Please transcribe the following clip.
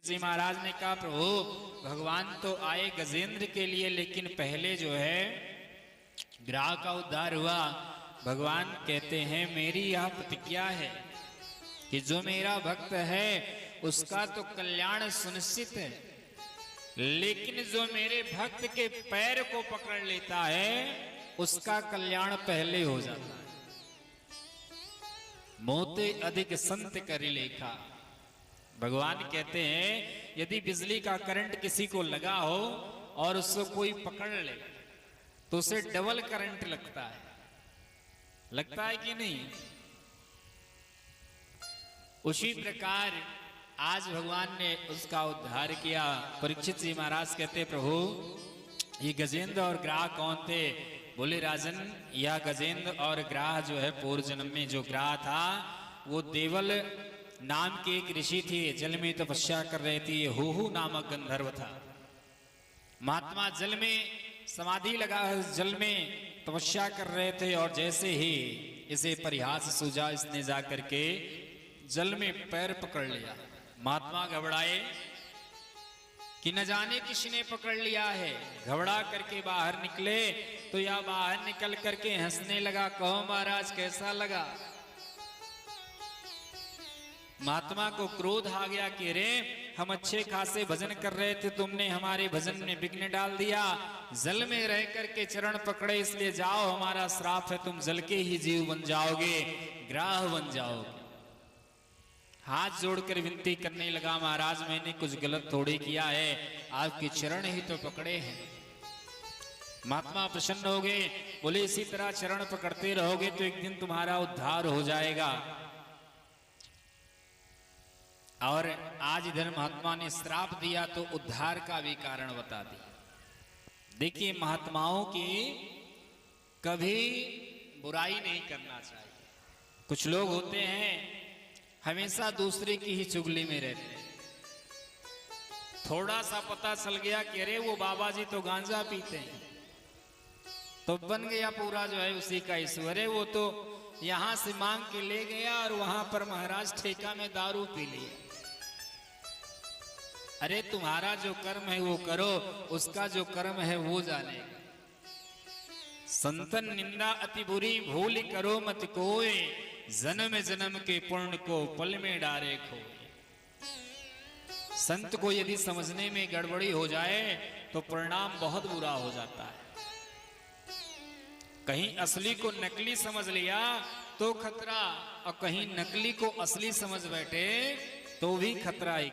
जी महाराज ने कहा प्रभु भगवान तो आए गजेंद्र के लिए, लेकिन पहले जो है ग्राह का उद्धार हुआ। भगवान कहते हैं मेरी यह प्रतिज्ञा है कि जो मेरा भक्त है उसका तो कल्याण सुनिश्चित है, लेकिन जो मेरे भक्त के पैर को पकड़ लेता है उसका कल्याण पहले हो जाता है। मोते अधिक संत करी लेखा। भगवान कहते हैं यदि बिजली का करंट किसी को लगा हो और उसको कोई पकड़ ले तो उसे डबल करंट लगता है कि नहीं? उसी प्रकार आज भगवान ने उसका उद्धार किया। परीक्षित जी महाराज कहते प्रभु ये गजेंद्र और ग्राह कौन थे? बोले राजन यह गजेंद्र और ग्राह जो है पूर्व जन्म में जो ग्राह था वो देवल नाम के एक ऋषि थे, जल में तपस्या कर रहे थे। हुहु नामक गंधर्व था। महात्मा जल में समाधि लगा जल में तपस्या कर रहे थे और जैसे ही इसे परिहास सूझा इसने जाकर के जल में पैर पकड़ लिया। महात्मा घबराए कि न जाने किसने पकड़ लिया है। घबरा करके बाहर निकले तो या बाहर निकल करके हंसने लगा। कहो महाराज कैसा लगा? महात्मा को क्रोध आ गया कि रे हम अच्छे खासे भजन कर रहे थे, तुमने हमारे भजन में विघ्न डाल दिया। जल में रह करके चरण पकड़े इसलिए जाओ, हमारा श्राप है, तुम जल के ही जीव बन जाओगे, ग्राह बन जाओगे। हाथ जोड़कर विनती करने लगा महाराज मैंने कुछ गलत थोड़ी किया है, आपके चरण ही तो पकड़े हैं। महात्मा प्रसन्न हो गए, बोले इसी तरह चरण पकड़ते रहोगे तो एक दिन तुम्हारा उद्धार हो जाएगा। और आज इधर महात्मा ने श्राप दिया तो उद्धार का भी कारण बता दिया। देखिए महात्माओं की कभी बुराई नहीं करना चाहिए। कुछ लोग होते हैं हमेशा दूसरे की ही चुगली में रहते हैं। थोड़ा सा पता चल गया कि अरे वो बाबा जी तो गांजा पीते हैं तो बन गया पूरा जो है उसी का ईश्वर है। वो तो यहां से मांग के ले गया और वहां पर महाराज ठेका में दारू पी लिया। अरे तुम्हारा जो कर्म है वो करो, उसका जो कर्म है वो जानेगा। संतन निंदा अति बुरी भूल करो मत कोय, जन्म जन्म के पुण्य को पल में डारे खोए। संत को यदि समझने में गड़बड़ी हो जाए तो परिणाम बहुत बुरा हो जाता है। कहीं असली को नकली समझ लिया तो खतरा, और कहीं नकली को असली समझ बैठे तो भी खतरा ही।